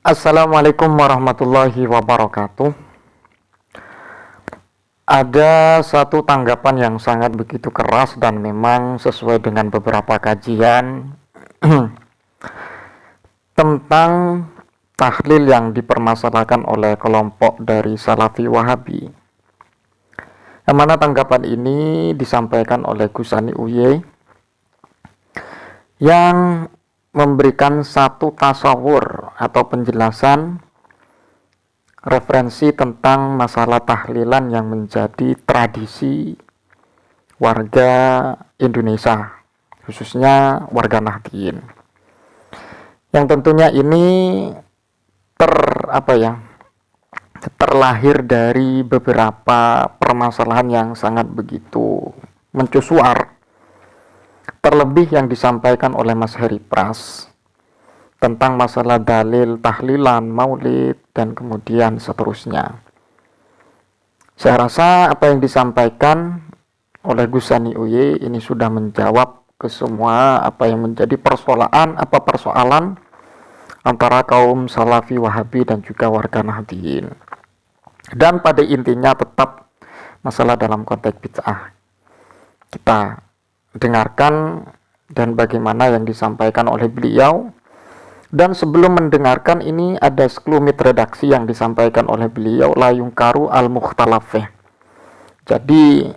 Assalamualaikum warahmatullahi wabarakatuh. Ada satu tanggapan yang sangat begitu keras dan memang sesuai dengan beberapa kajian tentang tahlil yang dipermasalahkan oleh kelompok dari Salafi Wahabi. Yang mana tanggapan ini disampaikan oleh Gusani Uye yang memberikan satu tasawur atau penjelasan referensi tentang masalah tahlilan yang menjadi tradisi warga Indonesia, khususnya warga Nahdliyin, yang tentunya ini terlahir dari beberapa permasalahan yang sangat begitu mencusuar, terlebih yang disampaikan oleh Mas Heri Pras tentang masalah dalil tahlilan, maulid, dan kemudian seterusnya. Saya rasa apa yang disampaikan oleh Gusani Uye ini sudah menjawab ke semua apa yang menjadi persoalan antara kaum Salafi Wahabi dan juga warga Nahdliyin. Dan pada intinya tetap masalah dalam konteks bid'ah. Kita dengarkan dan bagaimana yang disampaikan oleh beliau. Dan sebelum mendengarkan ini ada sekelumit redaksi yang disampaikan oleh beliau, la yungkaru al-mukhtalafih. Jadi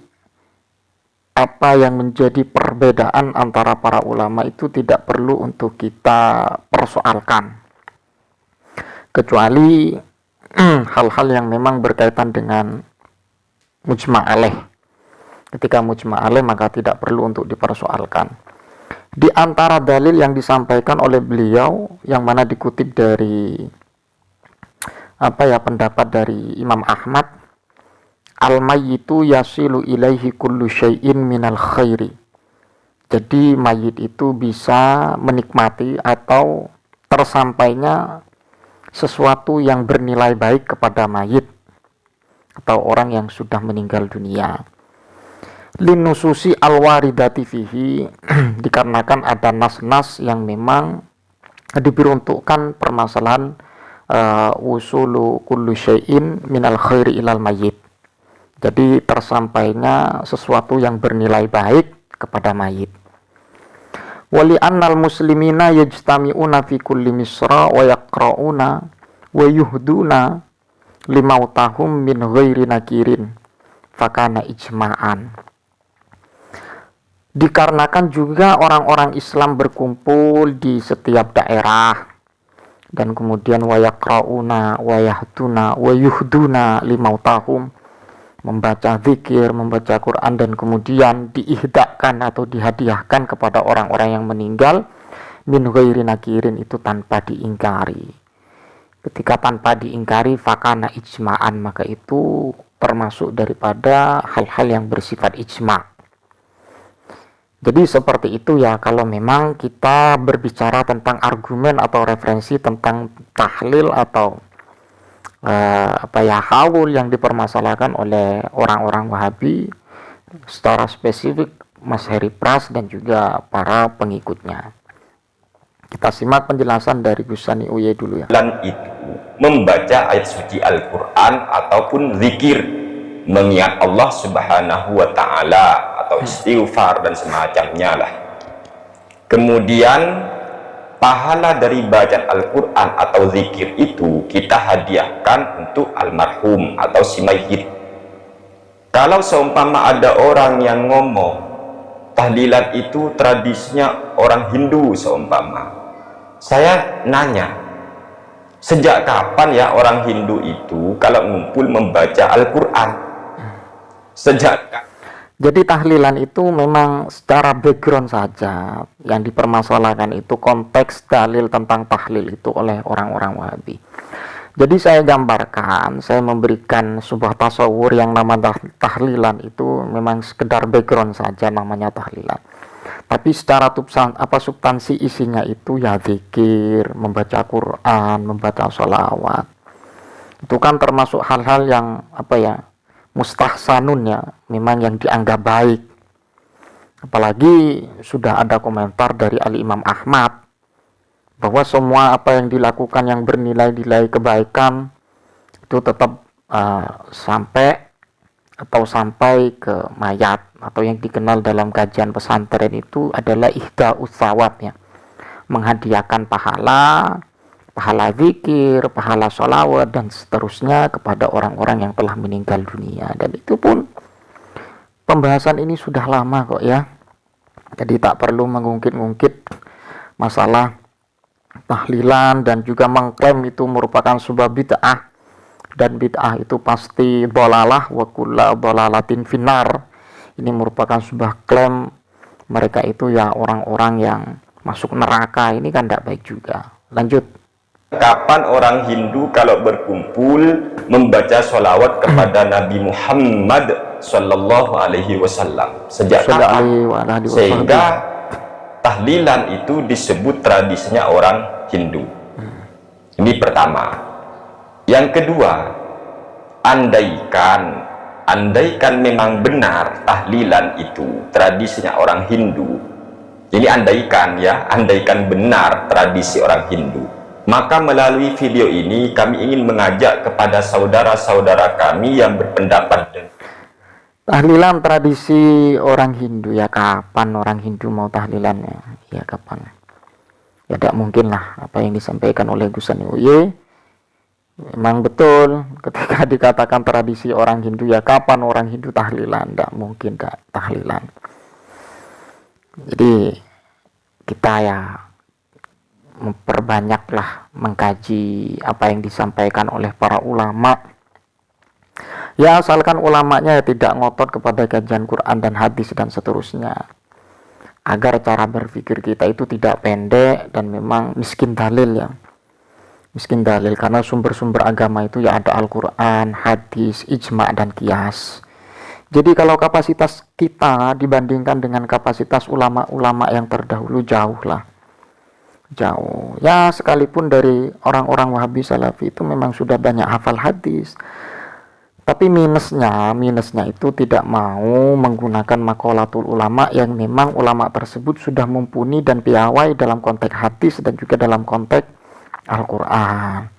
apa yang menjadi perbedaan antara para ulama itu tidak perlu untuk kita persoalkan, kecuali hal-hal yang memang berkaitan dengan mujma' alaih. Ketika mujma' alaih maka tidak perlu untuk dipersoalkan. Di antara dalil yang disampaikan oleh beliau yang mana dikutip dari pendapat dari Imam Ahmad, al-mayyitu yasilu ilaihi kullu syai'in minal khairi. Jadi mayit itu bisa menikmati atau tersampainya sesuatu yang bernilai baik kepada mayit atau orang yang sudah meninggal dunia. Linususi al-waridati fihi, dikarenakan ada nas-nas yang memang diperuntukkan permasalahan usulu kullu syai'in minal khairi ilal mayyit. Jadi tersampainya sesuatu yang bernilai baik kepada mayit. Wali annal muslimina yajtami'una fi kulli misra wa yaqra'una wa yuhduna limautahum min ghairi nakirin fakana ijma'an. Dikarenakan juga orang-orang Islam berkumpul di setiap daerah dan kemudian wayaqrauna wayahduna wayuhduna limautahum, membaca zikir, membaca Quran, dan kemudian diihdakan atau dihadiahkan kepada orang-orang yang meninggal min ghairi nakirin, itu tanpa diingkari. Ketika tanpa diingkari fakana ijma'an, maka itu termasuk daripada hal-hal yang bersifat ijma'. Jadi seperti itu ya, kalau memang kita berbicara tentang argumen atau referensi tentang tahlil atau haul yang dipermasalahkan oleh orang-orang Wahabi, secara spesifik Mas Heri Pras dan juga para pengikutnya. Kita simak penjelasan dari Gusani Uye dulu ya. Dan itu membaca ayat suci Al-Quran ataupun zikir, mengingat Allah Subhanahu wa ta'ala atau istighfar dan semacamnya lah. Kemudian pahala dari bacaan Al-Quran atau zikir itu kita hadiahkan untuk almarhum atau si mayit. Kalau seumpama ada orang yang ngomong tahlilan itu tradisinya orang Hindu seumpama, saya nanya, sejak kapan ya orang Hindu itu kalau ngumpul membaca Al-Quran? Jadi tahlilan itu memang secara background saja yang dipermasalahkan, itu konteks dalil tentang tahlil itu oleh orang-orang Wahabi. Jadi saya gambarkan, saya memberikan sebuah tasawur yang nama tahlilan itu memang sekedar background saja, namanya tahlilan. Tapi secara substansi isinya itu ya zikir, membaca Quran, membaca sholawat. Itu kan termasuk hal-hal yang mustahsanun ya, memang yang dianggap baik. Apalagi sudah ada komentar dari Al-Imam Ahmad bahwa semua apa yang dilakukan yang bernilai-nilai kebaikan itu tetap sampai ke mayat, atau yang dikenal dalam kajian pesantren itu adalah ihda utsawab, ya, menghadiahkan pahala zikir, pahala sholawat dan seterusnya kepada orang-orang yang telah meninggal dunia. Dan itu pun pembahasan ini sudah lama kok, ya, jadi tak perlu mengungkit-ungkit masalah tahlilan dan juga mengklaim itu merupakan sebuah bid'ah, dan bid'ah itu pasti dhalalah wa kullu dhalalatin finnar. Ini merupakan sebuah klaim mereka itu ya orang-orang yang masuk neraka. Ini kan tidak baik juga. Lanjut. Kapan orang Hindu kalau berkumpul membaca sholawat kepada Nabi Muhammad Sallallahu Alaihi Wasallam? Sejak kapan? Sehingga tahlilan itu disebut tradisinya orang Hindu. Ini pertama. Yang kedua, andaikan memang benar tahlilan itu tradisinya orang Hindu. Jadi andaikan benar tradisi orang Hindu, maka melalui video ini kami ingin mengajak kepada saudara-saudara kami yang berpendapat tahlilan tradisi orang Hindu, ya kapan orang Hindu mau tahlilannya? Ya kapan? Ya tidak mungkin lah apa yang disampaikan oleh Gus Sani Uye. Memang betul ketika dikatakan tradisi orang Hindu, ya kapan orang Hindu tahlilan? Tidak mungkin tahlilan. Jadi kita ya memperbanyaklah mengkaji apa yang disampaikan oleh para ulama, ya asalkan ulamanya ya tidak ngotot kepada kajian Quran dan hadis dan seterusnya, agar cara berpikir kita itu tidak pendek dan memang miskin dalil, ya miskin dalil, karena sumber-sumber agama itu ya ada Al-Quran, hadis, ijma dan qiyas. Jadi kalau kapasitas kita dibandingkan dengan kapasitas ulama-ulama yang terdahulu jauh, ya, sekalipun dari orang-orang Wahabi Salafi itu memang sudah banyak hafal hadis, tapi minusnya itu tidak mau menggunakan maqalatul ulama yang memang ulama tersebut sudah mumpuni dan piawai dalam konteks hadis dan juga dalam konteks Al-Quran,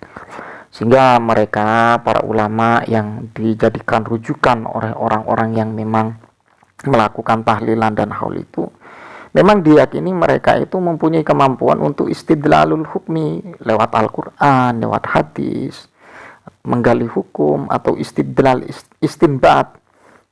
sehingga mereka para ulama yang dijadikan rujukan oleh orang-orang yang memang melakukan tahlilan dan haul itu memang diyakini mereka itu mempunyai kemampuan untuk istidlalul hukmi lewat Al-Quran, lewat hadis, menggali hukum, atau istidlal istinbat,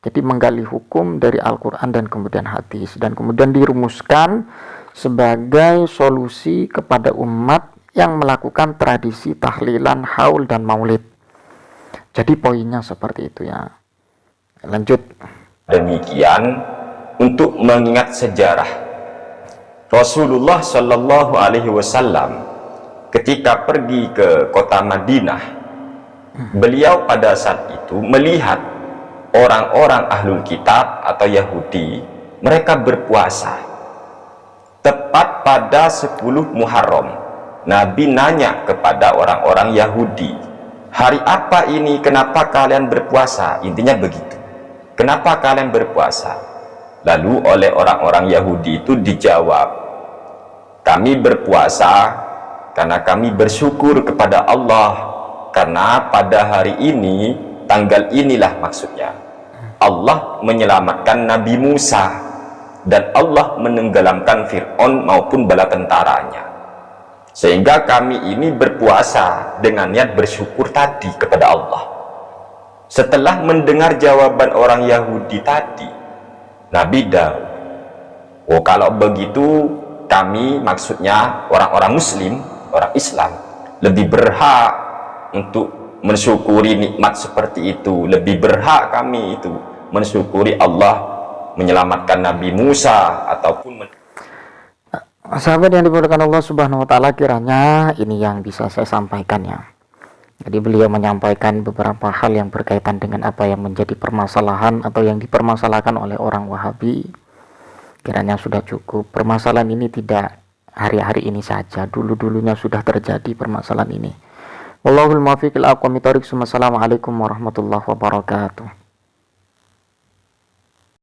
jadi menggali hukum dari Al-Quran dan kemudian hadis, dan kemudian dirumuskan sebagai solusi kepada umat yang melakukan tradisi tahlilan, haul dan maulid. Jadi poinnya seperti itu, ya. Lanjut. Demikian untuk mengingat sejarah Rasulullah Shallallahu Alaihi Wasallam ketika pergi ke kota Madinah, beliau pada saat itu melihat orang-orang ahlul kitab atau Yahudi, mereka berpuasa tepat pada 10 Muharram. Nabi nanya kepada orang-orang Yahudi, hari apa ini, kenapa kalian berpuasa? Intinya begitu, kenapa kalian berpuasa? Lalu oleh orang-orang Yahudi itu dijawab, kami berpuasa karena kami bersyukur kepada Allah, karena pada hari ini, tanggal inilah maksudnya, Allah menyelamatkan Nabi Musa dan Allah menenggelamkan Fir'aun maupun bala tentaranya, sehingga kami ini berpuasa dengan niat bersyukur tadi kepada Allah. Setelah mendengar jawaban orang Yahudi tadi, Nabi Daud, oh kalau begitu kami, maksudnya orang-orang Muslim, orang Islam, lebih berhak untuk mensyukuri nikmat seperti itu, lebih berhak kami itu mensyukuri Allah menyelamatkan Nabi Musa ataupun sahabat yang dimuliakan Allah Subhanahu wa taala, kiranya ini yang bisa saya sampaikan, ya. Jadi beliau menyampaikan beberapa hal yang berkaitan dengan apa yang menjadi permasalahan atau yang dipermasalahkan oleh orang Wahabi. Kiranya sudah cukup. Permasalahan ini tidak hari-hari ini saja, dulu-dulunya sudah terjadi permasalahan ini. Wallahul muwaffiq ila aqwamit thoriq. Assalamualaikum warahmatullahi wabarakatuh.